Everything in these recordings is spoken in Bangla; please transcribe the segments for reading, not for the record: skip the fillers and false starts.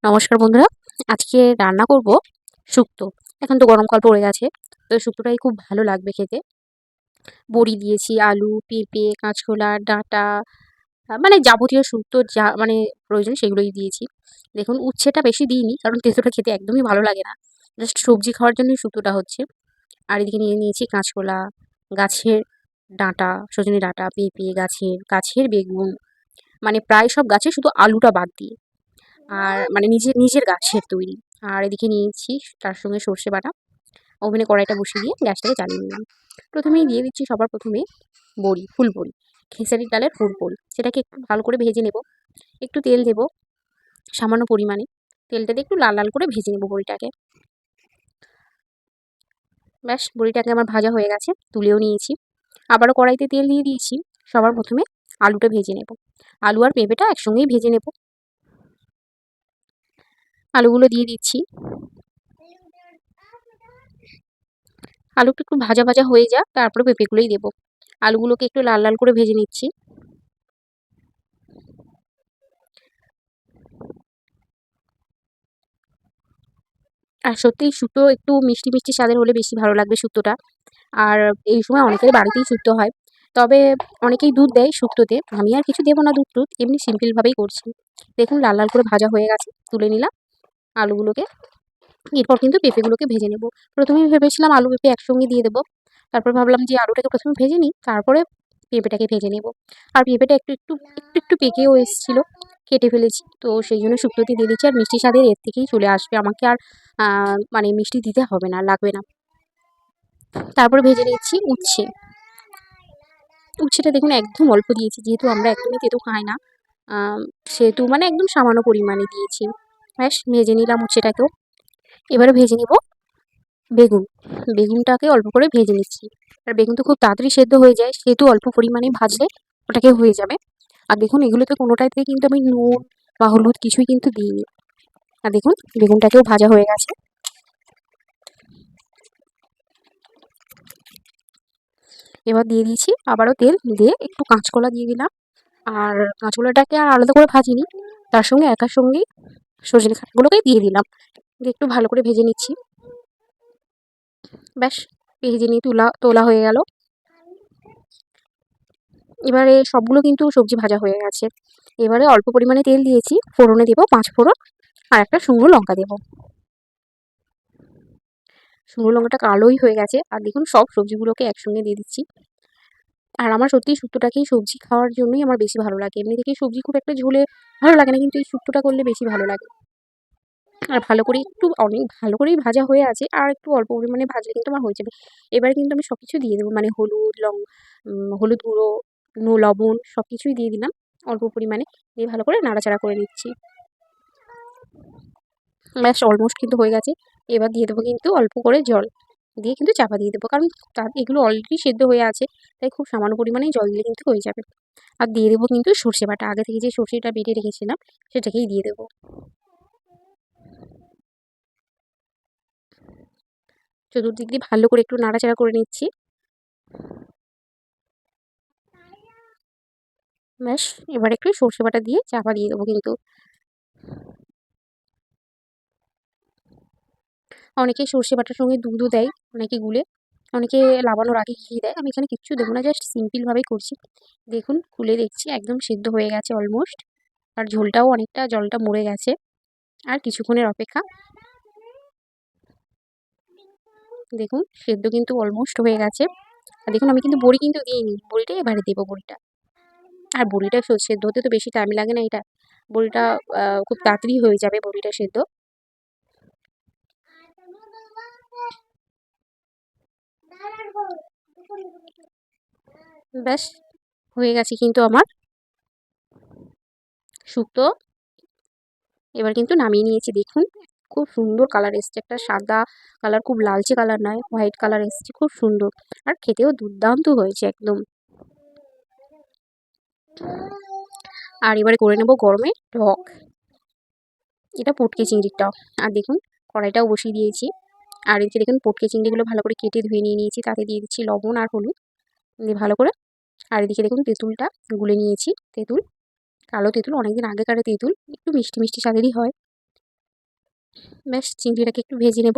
নমস্কার বন্ধুরা। আজকে রান্না করব শুক্তো। এখন তো গরমকাল পড়ে গেছে, তো শুক্তোটাই খুব ভালো লাগবে খেতে। বড়ি দিয়েছি, আলু, পেঁপে, কাঁচকলা, ডাঁটা, মানে যাবতীয় শুক্তোর যা মানে প্রয়োজন সেগুলোই দিয়েছি। দেখুন, উচ্ছেটা বেশি দিইনি কারণ তেঁতোটা খেতে একদমই ভালো লাগে না। জাস্ট সবজি খাওয়ার জন্যই শুক্তোটা হচ্ছে। আর এদিকে নিয়ে নিয়েছি কাঁচকলা, গাছের ডাঁটা, সজনে ডাঁটা, পেঁপে গাছের বেগুন, মানে প্রায় সব গাছে, শুধু আলুটা বাদ দিয়ে। আর মানে নিজের গাছের তৈরি। আর এদিকে নিয়েছি তার সঙ্গে সর্ষে বাটা। ওভেনে কড়াইটা বসিয়ে দিয়ে গ্যাসটাকে জ্বালিয়ে নিলাম। প্রথমেই দিয়ে দিচ্ছি সবার প্রথমে বড়ি, ফুল বড়ি, খেসারির ডালের ফুল সেটাকে একটু ভালো করে ভেজে নেব। একটু তেল দেব সামান্য পরিমাণে। তেলটা দিয়ে একটু লাল লাল করে ভেজে নেব বড়িটাকে। ব্যাস, বড়িটাকে আমার ভাজা হয়ে গেছে, তুলেও নিয়েছি। আবারও কড়াইতে তেল দিয়ে দিয়েছি। সবার প্রথমে আলুটা ভেজে নেব। আলু আর পেঁপেটা একসঙ্গেই ভেজে নেব। আলুগুলো দিয়ে দিচ্ছি। আলুটা একটু ভাজা ভাজা হয়ে যাক, তারপরে পেঁপেগুলোই দেবো। আলুগুলোকে একটু লাল লাল করে ভেজে নিচ্ছি। আর সত্যিই শুক্তো একটু মিষ্টি মিষ্টি স্বাদের হলে বেশি ভালো লাগবে শুক্তোটা। আর এই সময় অনেকের বাড়িতেই শুক্তো হয়, তবে অনেকেই দুধ দেয় শুক্তোতে। আমি আর কিছু দেবো না দুধ টুধ, এমনি সিম্পলভাবেই করছি। দেখুন, লাল লাল করে ভাজা হয়ে গেছে, তুলে নিলাম আলুগুলোকে। এরপর কিন্তু পেঁপেগুলোকে ভেজে নেব। প্রথমেই ভেবেছিলাম আলু পেঁপে একসঙ্গে দিয়ে দেবো, তারপর ভাবলাম যে আলুটাকে প্রথমে ভেজে নিই, তারপরে পেঁপেটাকে ভেজে নেব। আর পেঁপেটা একটু পেকেও এসেছিলো, কেটে ফেলেছি, তো সেই জন্য শুক্তোতে দিয়ে দিচ্ছি। আর মিষ্টি স্বাদের এর থেকেই চলে আসবে, আমাকে আর মানে মিষ্টি দিতে হবে না, লাগবে না। তারপরে ভেজে নিচ্ছি উচ্ছেটা দেখুন একদম অল্প দিয়েছি, যেহেতু আমরা একদমই তেতো খাই না, সেহেতু মানে একদম সামান্য পরিমাণে দিয়েছি। ব্যাস, ভেজে নিলাম উচ্ছেটাকেও। এবারে ভেজে নিব বেগুন। বেগুনটাকে অল্প করে ভেজে নিচ্ছি। আর বেগুন তো খুব তাড়াতাড়ি সেদ্ধ হয়ে যায়, সেহেতু অল্প পরিমাণে ভাজলে ওটাকে হয়ে যাবে। আর দেখুন, এগুলোতে কোনোটাতে কিন্তু আমি নুন বা হলুদ কিছুই কিন্তু দিইনি। আর দেখুন, বেগুনটাকেও ভাজা হয়ে গেছে। এবার দিয়ে দিয়েছি আবারও তেল দিয়ে একটু কাঁচকলা দিয়ে দিলাম। আর কাঁচকলাটাকে আর আলাদা করে ভাজিনি, তার সঙ্গে একার সঙ্গেই সজনে খাটাগুলোকেই দিয়ে দিলাম। দিয়ে একটু ভালো করে ভেজে নিচ্ছি। ব্যাস, ভেজে নিয়ে তোলা হয়ে গেল। এবারে সবগুলো কিন্তু সবজি ভাজা হয়ে গেছে। এবারে অল্প পরিমাণে তেল দিয়েছি, ফোড়নে দেবো 5 ফোড়ন আর একটা শুকনো লঙ্কা দেবো। শুকনো লঙ্কাটা কালোই হয়ে গেছে। আর দেখুন, সব সবজিগুলোকে একসঙ্গে দিয়ে দিচ্ছি। আর আমার সত্যিই শুক্তোটাকেই সবজি খাওয়ার জন্যই আমার বেশি ভালো লাগে। এমনি থেকে সবজি খুব একটা ঝোলে ভালো লাগে না, কিন্তু এই শুক্তোটা করলে বেশি ভালো লাগে। আর ভালো করে একটু অনেক ভালো করেই ভাজা হয়ে আছে, আর একটু অল্প পরিমাণে ভাজলে কিন্তু আমার হয়ে যাবে। এবারে কিন্তু আমি সবকিছু দিয়ে দেবো, মানে হলুদ গুঁড়ো, লবণ সবকিছুই দিয়ে দিলাম অল্প পরিমাণে। দিয়ে ভালো করে নাড়াচাড়া করে নিচ্ছি। ব্যাস, অলমোস্ট কিন্তু হয়ে গেছে। এবার দিয়ে দেবো কিন্তু অল্প করে জল, দিয়ে কিন্তু চাপা দিয়ে দেবো, কারণ এগুলো অলরেডি সেদ্ধ হয়ে আছে, তাই খুব সামান্য পরিমাণেই জল দিলে কিন্তু হয়ে যাবে। আর দিয়ে দেবো কিন্তু সর্ষে বাটা, আগে থেকে যে সর্ষেটা বেটে রেখেছিলাম সেটাকেই দিয়ে দেবো। চতুর্দিক দিয়ে ভালো করে একটু নাড়াচাড়া করে নিচ্ছি। ব্যাস, এবার একটু সর্ষে বাটা দিয়ে চাপা দিয়ে দেবো কিন্তু। অনেকে সর্ষে বাটার সঙ্গে দুধও দেয়, অনেকে গুলে, অনেকে লাবানোর আগে ঘি দেয়। আমি এখানে কিচ্ছু দেবো না, জাস্ট সিম্পলভাবেই করছি। দেখুন, খুলে দেখছি একদম সেদ্ধ হয়ে গেছে অলমোস্ট। আর ঝোলটাও অনেকটা, জলটা মরে গেছে। আর কিছুক্ষণের অপেক্ষা। দেখুন, সেদ্ধ কিন্তু অলমোস্ট হয়ে গেছে। আর দেখুন, আমি কিন্তু বড়ি কিন্তু দিইনি, বড়িটা এবারে দেবো বড়িটা। আর বড়িটা সেদ্ধ হতে তো বেশি টাইম লাগে না এটা। বড়িটা খুব তাড়াতাড়ি হয়ে যাবে বড়িটা সেদ্ধ। ব্যাস, হয়ে গেছে কিন্তু আমার শুক্তো। এবার কিন্তু নামিয়ে নিয়েছি। দেখুন, খুব সুন্দর কালার এসছে, একটা সাদা কালার, খুব লালচে কালার নয়, হোয়াইট কালার এসছে, খুব সুন্দর। আর খেতেও দুর্দান্ত হয়েছে একদম। আর এবারে করে নেব গরমে টক। এটা পুটকি চিংড়ির টক। আর দেখুন, কড়াইটাও বসিয়ে দিয়েছি। আর এদিকে দেখুন, পুটকি চিংড়িগুলো ভালো করে কেটে ধুয়ে নিয়ে নিয়েছি, তাতে দিয়ে দিচ্ছি লবণ আর হলুদ দিয়ে ভালো করে। আর এদিকে দেখুন, তেঁতুলটা গুলে নিয়েছি। কালো তেঁতুল, অনেকদিন আগেকার তেঁতুল, একটু মিষ্টি মিষ্টি স্বাদেরই হয়। ব্যাস চিংড়িটাকে একটু ভেজে নেব,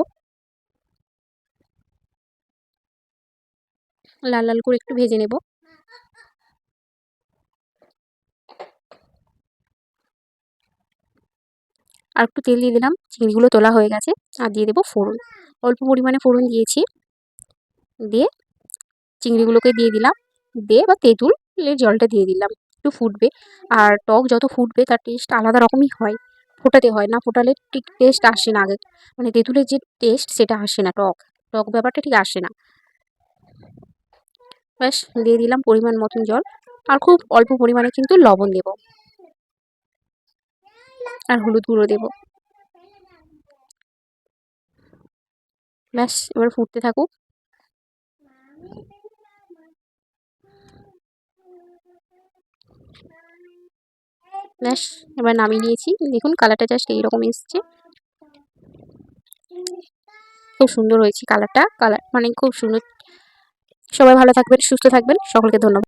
লাল লাল করে একটু ভেজে নেব। আর একটু তেল দিয়ে দিলাম, চিংড়িগুলো তোলা হয়ে গেছে। আর দিয়ে দেবো ফোড়ন, অল্প পরিমাণে ফোড়ন দিয়েছি। দিয়ে চিংড়িগুলোকে দিয়ে দিলাম, দিয়ে এবার তেঁতুলের জলটা দিয়ে দিলাম, একটু ফুটবে। আর টক যত ফুটবে তার টেস্ট আলাদা রকমই হয়, ফোটাতে হয়, না ফোটালে ঠিক টেস্ট আসে না। আগে মানে তেঁতুলের যে টেস্ট সেটা আসে না, টক টক ব্যাপারটা ঠিক আসে না। ব্যাস দিয়ে দিলাম পরিমাণ মতন জল, আর খুব অল্প পরিমাণে কিন্তু লবণ দেব, আর হলুদ গুঁড়ো দেবো। ব্যাস এবার ফুটতে থাকুক। ব্যাস এবার নামিয়ে নিয়েছি, দেখুন কালারটা জাস্ট এইরকম এসছে, খুব সুন্দর হয়েছে কালারটা, কালার মানে খুব সুন্দর। সবাই ভালো থাকবেন, সুস্থ থাকবেন, সকলকে ধন্যবাদ।